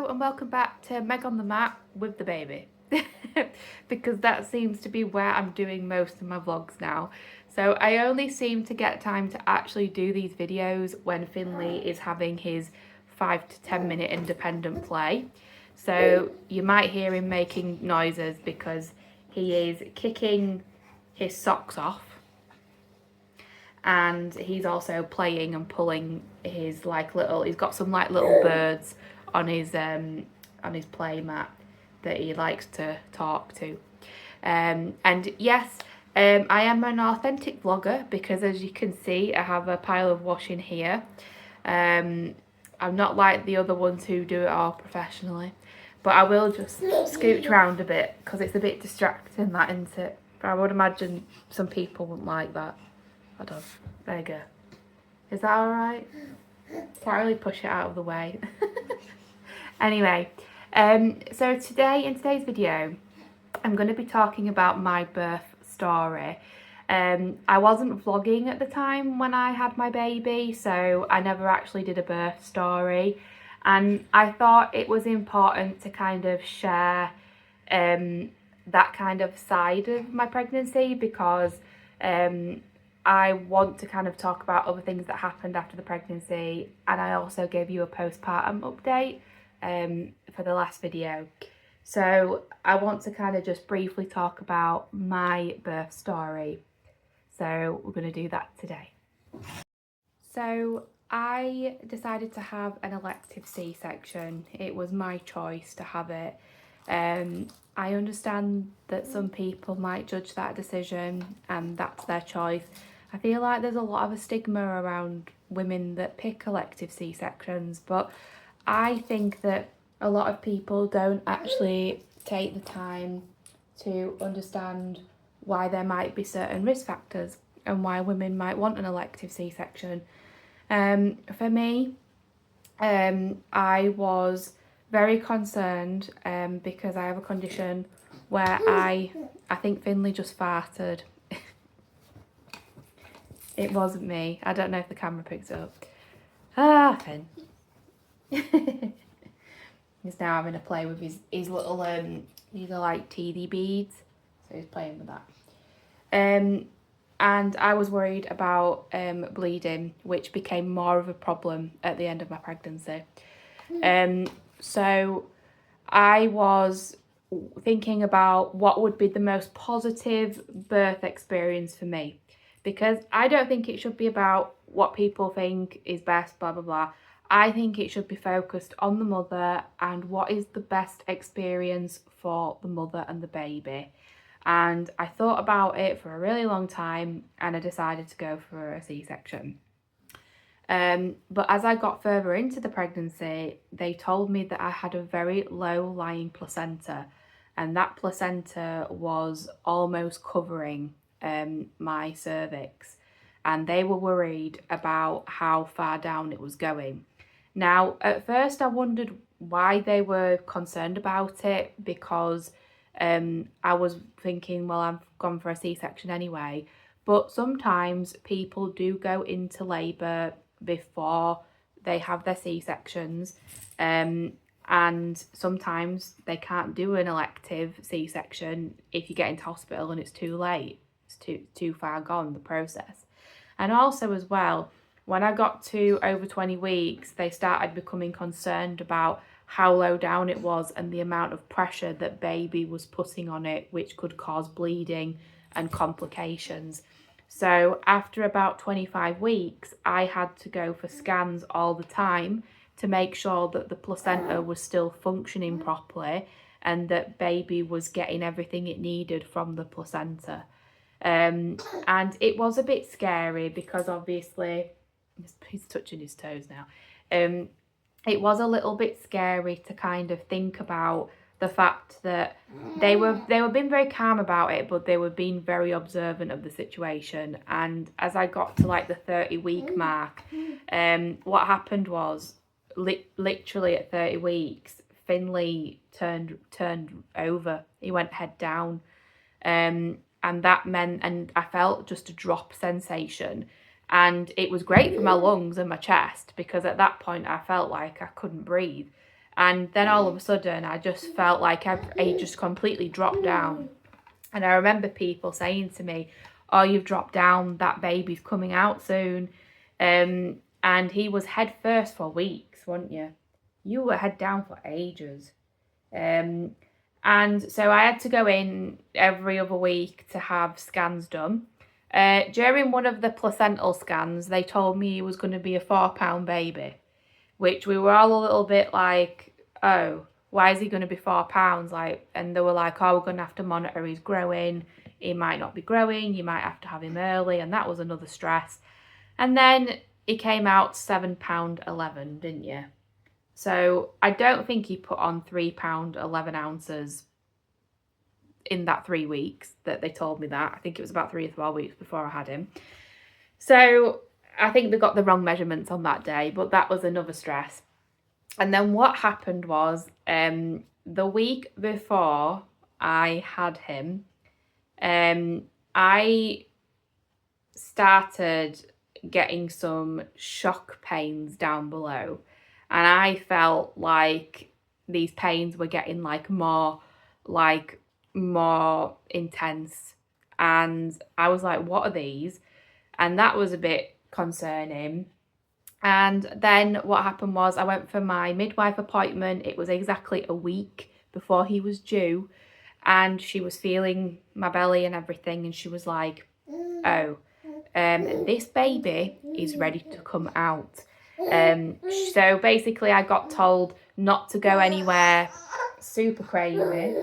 and welcome back to Meg on the Mat with the baby. Because that seems to be where I'm doing most of my vlogs now. So I only seem to get time to actually do these videos when Finley is having his 5 to 10 minute independent play. So you might hear him making noises because he is kicking his socks off. And he's also playing and pulling his he's got some little birds on his play mat that he likes to talk to. And yes, I am an authentic vlogger because, as you can see, I have a pile of washing here. I'm not like the other ones who do it all professionally, but I will just scooch around a bit because it's a bit distracting, that, isn't it? But I would imagine some people wouldn't like that. I don't. There you go. Is that alright? Can't really push it out of the way. Anyway, so in today's video, I'm going to be talking about my birth story. I wasn't vlogging at the time when I had my baby, so I never actually did a birth story. And I thought it was important to kind of share that kind of side of my pregnancy because I want to kind of talk about other things that happened after the pregnancy, and I also gave you a postpartum update for the last video. So I want to kind of just briefly talk about my birth story. So we're going to do that today. So I decided to have an elective C-section. It was my choice to have it. I understand that some people might judge that decision and that's their choice. I feel like there's a lot of a stigma around women that pick elective C-sections, but I think that a lot of people don't actually take the time to understand why there might be certain risk factors and why women might want an elective C-section. For me, I was very concerned because I have a condition where I think Finley just farted. It wasn't me. I don't know if the camera picks it up. Ah, Finn. He's now having a play with his little, these are like TD beads. So he's playing with that. And I was worried about bleeding, which became more of a problem at the end of my pregnancy. So I was thinking about what would be the most positive birth experience for me. Because I don't think it should be about what people think is best, blah, blah, blah. I think it should be focused on the mother and what is the best experience for the mother and the baby. And I thought about it for a really long time and I decided to go for a C-section. But as I got further into the pregnancy, they told me that I had a very low-lying placenta, and that placenta was almost covering my cervix, and they were worried about how far down it was going. Now, at first I wondered why they were concerned about it, because I was thinking, well, I've gone for a C-section anyway. But sometimes people do go into labour before they have their C-sections, and sometimes they can't do an elective C-section if you get into hospital and it's too late. It's too far gone, the process. And also as well, when I got to over 20 weeks, they started becoming concerned about how low down it was and the amount of pressure that baby was putting on it, which could cause bleeding and complications. So after about 25 weeks, I had to go for scans all the time to make sure that the placenta was still functioning properly and that baby was getting everything it needed from the placenta. And it was a bit scary because obviously, he's touching his toes now. It was a little bit scary to kind of think about the fact that they were being very calm about it, but they were being very observant of the situation. And as I got to like the 30-week mark, what happened was literally at 30 weeks, Finley turned over. He went head down. And that meant, and I felt just a drop sensation, and it was great for my lungs and my chest because at that point I felt like I couldn't breathe. And then all of a sudden, I just felt like I just completely dropped down. And I remember people saying to me, oh, you've dropped down, that baby's coming out soon. And he was head first for weeks, weren't you? You were head down for ages. And so I had to go in every other week to have scans done. During one of the placental scans, they told me he was going to be a 4-pound baby, which we were all a little bit like, oh, why is he going to be 4 pounds? And they were like, oh, we're going to have to monitor his growing. He might not be growing. You might have to have him early. And that was another stress. And then he came out £7.11, didn't you? So I don't think he put on £3.11 in that 3 weeks that they told me that. I think it was about 3 or 4 weeks before I had him. So I think they got the wrong measurements on that day, but that was another stress. And then what happened was, the week before I had him, I started getting some shock pains down below. And I felt like these pains were getting more intense. And I was like, what are these? And that was a bit concerning. And then what happened was I went for my midwife appointment. It was exactly a week before he was due. And she was feeling my belly and everything. And she was like, oh, this baby is ready to come out. So basically I got told not to go anywhere super crazy,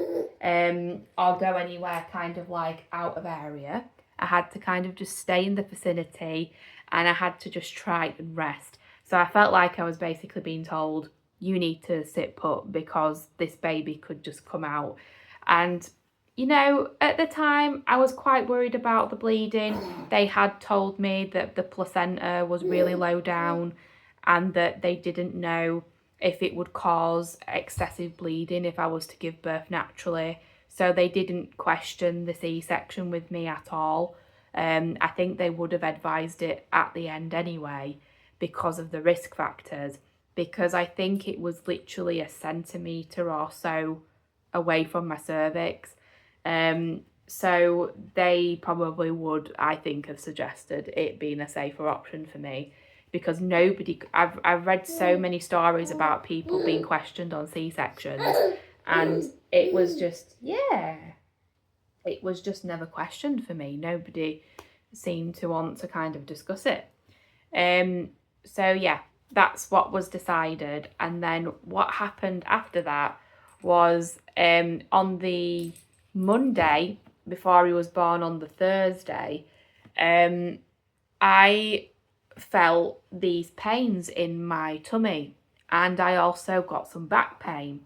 or go anywhere kind of out of area. I had to kind of just stay in the vicinity, and I had to just try and rest. So I felt like I was basically being told, you need to sit put because this baby could just come out. And at the time, I was quite worried about the bleeding. They had told me that the placenta was really low down and that they didn't know if it would cause excessive bleeding if I was to give birth naturally. So they didn't question the C-section with me at all. I think they would have advised it at the end anyway because of the risk factors, because I think it was literally a centimetre or so away from my cervix. So they probably would, I think, have suggested it being a safer option for me, because I've read so many stories about people being questioned on C-sections, and it was just never questioned for me. Nobody seemed to want to kind of discuss it. So yeah, that's what was decided. And then what happened after that was, on the Monday before he was born, on the Thursday, I felt these pains in my tummy, and I also got some back pain,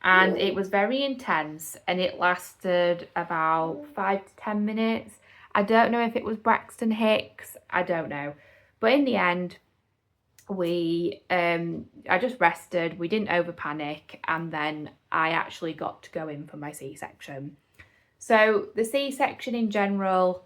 and it was very intense, and it lasted about 5 to 10 minutes. I don't know if it was Braxton Hicks, I don't know, but in the end I just rested, we didn't over panic, and then I actually got to go in for my C-section. So the C-section in general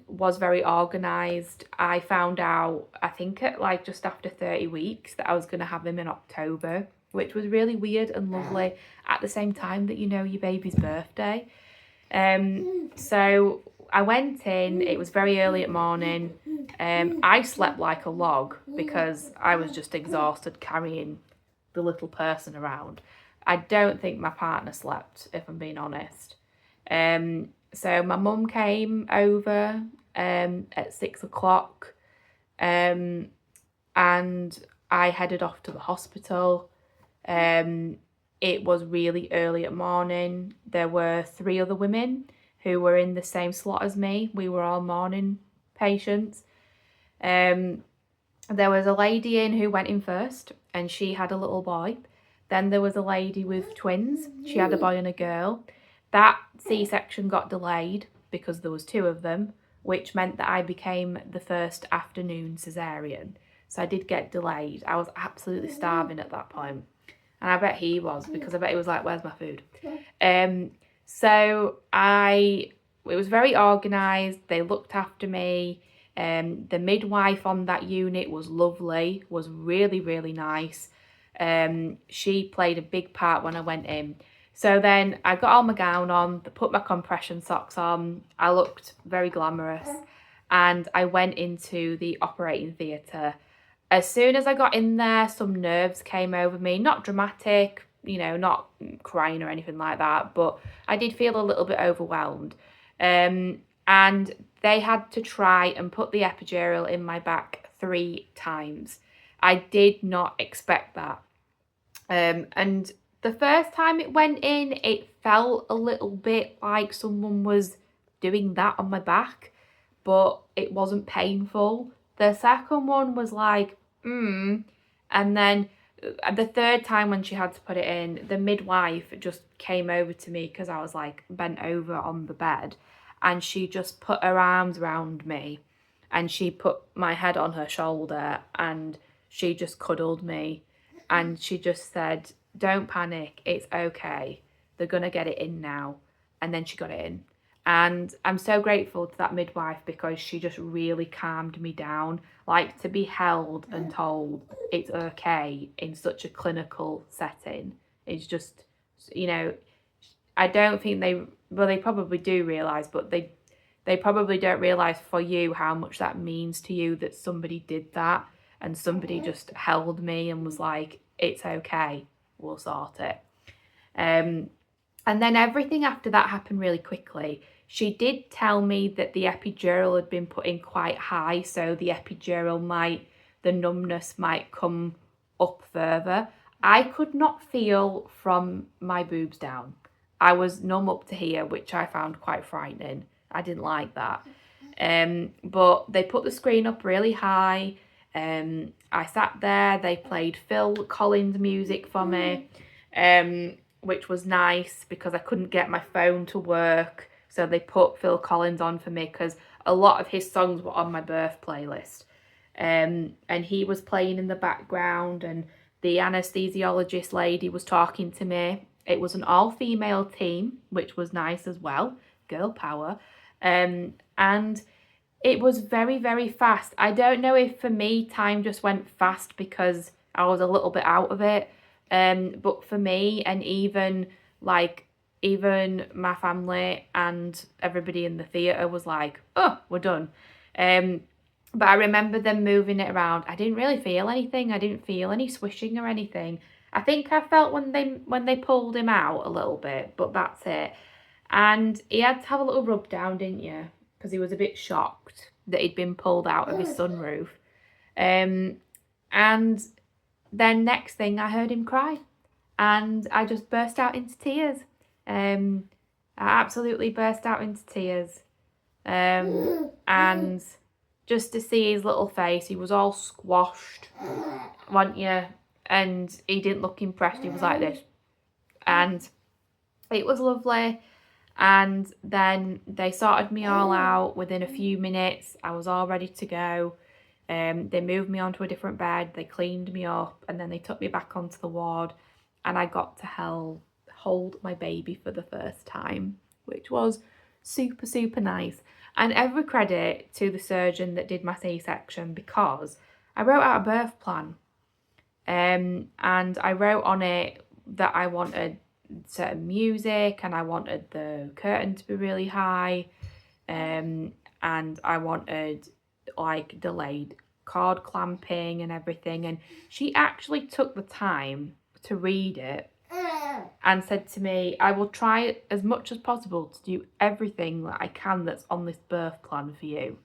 was very organised. I found out, I think at just after 30 weeks, that I was going to have him in October, which was really weird and lovely at the same time that your baby's birthday. So I went in, it was very early at morning. I slept like a log because I was just exhausted carrying the little person around. I don't think my partner slept, if I'm being honest. So my mum came over at 6 o'clock, and I headed off to the hospital. It was really early at morning. There were 3 other women who were in the same slot as me. We were all morning patients. There was a lady in who went in first, and she had a little boy. Then there was a lady with twins. She had a boy and a girl. That C-section got delayed because there was 2 of them, which meant that I became the first afternoon cesarean. So I did get delayed. I was absolutely starving at that point. And I bet he was, because I bet he was like, where's my food? So it was very organised. They looked after me. The midwife on that unit was lovely, was really, really nice. She played a big part when I went in. So then I got all my gown on, put my compression socks on. I looked very glamorous, and I went into the operating theatre. As soon as I got in there, some nerves came over me. Not dramatic, you know, not crying or anything like that, but I did feel a little bit overwhelmed. And they had to try and put the epidural in my back 3 times. I did not expect that. And the first time it went in, it felt a little bit like someone was doing that on my back, but it wasn't painful. The second one was like, and then the third time when she had to put it in, the midwife just came over to me because I was like bent over on the bed, and she just put her arms around me and she put my head on her shoulder and she just cuddled me and she just said, "Don't panic, it's okay. They're going to get it in now." And then she got it in. And I'm so grateful to that midwife because she just really calmed me down. Like, to be held and told it's okay in such a clinical setting is just, you know, I don't think they probably do realise, but they probably don't realise for you how much that means to you that somebody did that and somebody just held me and was like, "It's okay, we'll sort it." And then everything after that happened really quickly. She did tell me that the epidural had been put in quite high, so the the numbness might come up further. I could not feel from my boobs down. I was numb up to here, which I found quite frightening. I didn't like that. But they put the screen up really high. I sat there, they played Phil Collins music for me, which was nice because I couldn't get my phone to work. So they put Phil Collins on for me because a lot of his songs were on my birth playlist. And he was playing in the background, and the anesthesiologist lady was talking to me. It was an all-female team, which was nice as well. Girl power. And it was very, very fast. I don't know if for me time just went fast because I was a little bit out of it. But for me, and even my family and everybody in the theatre was like, "Oh, we're done." But I remember them moving it around. I didn't really feel anything. I didn't feel any swishing or anything. I think I felt when they pulled him out a little bit, but that's it. And he had to have a little rub down, didn't you? Because he was a bit shocked that he'd been pulled out of his sunroof. And then next thing I heard him cry, and I just burst out into tears. I absolutely burst out into tears. And just to see his little face, he was all squashed, wasn't you? And he didn't look impressed. He was like this. And it was lovely. And then they sorted me all out within a few minutes. I was all ready to go. They moved me onto a different bed. They cleaned me up, and then they took me back onto the ward, and I got to hold my baby for the first time, which was super, super nice. And every credit to the surgeon that did my C-section, because I wrote out a birth plan. And I wrote on it that I wanted certain music, and I wanted the curtain to be really high, and I wanted like delayed cord clamping and everything. And she actually took the time to read it and said to me, "I will try as much as possible to do everything that I can that's on this birth plan for you,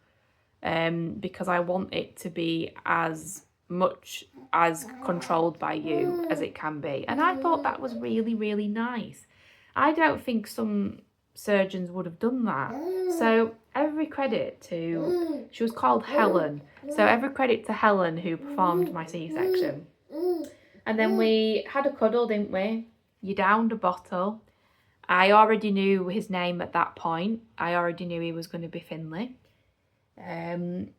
because I want it to be as much as controlled by you as it can be." And I thought that was really, really nice. I don't think some surgeons would have done that. So every credit to, she was called Helen. So every credit to Helen who performed my C-section. And then we had a cuddle, didn't we? You downed a bottle. I already knew his name at that point. I already knew he was going to be Finley. And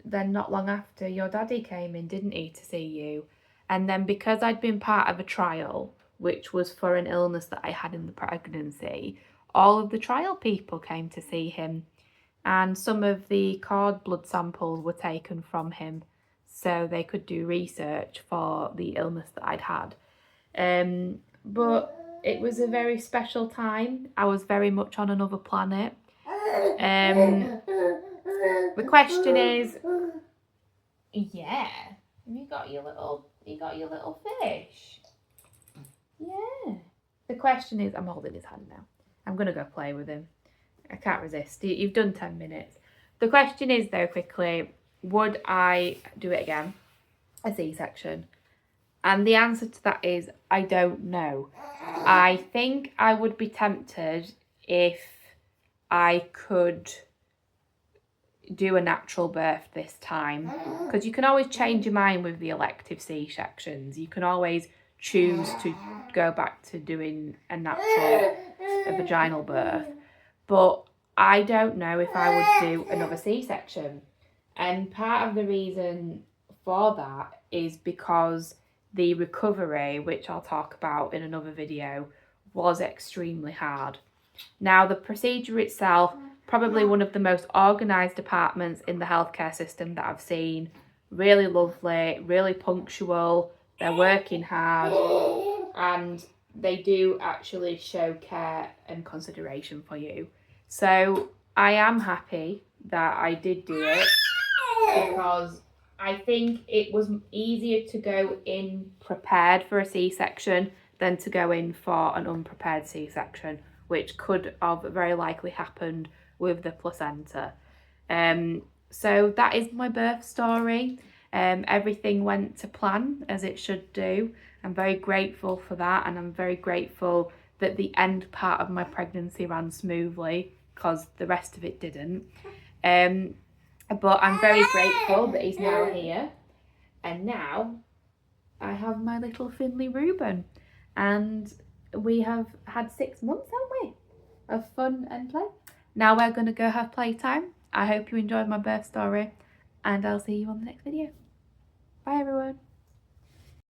then not long after, your daddy came in, didn't he, to see you? And then because I'd been part of a trial, which was for an illness that I had in the pregnancy, all of the trial people came to see him. And some of the cord blood samples were taken from him. so they could do research for the illness that I'd had. But it was a very special time. I was very much on another planet. The question is, yeah, you got your little fish. Yeah. The question is, I'm holding his hand now. I'm gonna go play with him. I can't resist. You've done 10 minutes. The question is though, quickly, would I do it again? A C-section? And the answer to that is, I don't know. I think I would be tempted if I could do a natural birth this time, because you can always change your mind with the elective C-sections. You can always choose to go back to doing a vaginal birth, but I don't know if I would do another C-section. And part of the reason for that is because the recovery, which I'll talk about in another video, was extremely hard. Now, the procedure itself, probably one of the most organised departments in the healthcare system that I've seen. Really lovely, really punctual, they're working hard, and they do actually show care and consideration for you. So I am happy that I did do it, because I think it was easier to go in prepared for a C-section than to go in for an unprepared C-section, which could have very likely happened with the placenta. So that is my birth story. Everything went to plan, as it should do. I'm very grateful for that, and I'm very grateful that the end part of my pregnancy ran smoothly, because the rest of it didn't. But I'm very grateful that he's now here, and now I have my little Finley Reuben, and we have had 6 months, haven't we, of fun and play. Now we're going to go have playtime. I hope you enjoyed my birth story, and I'll see you on the next video. Bye everyone.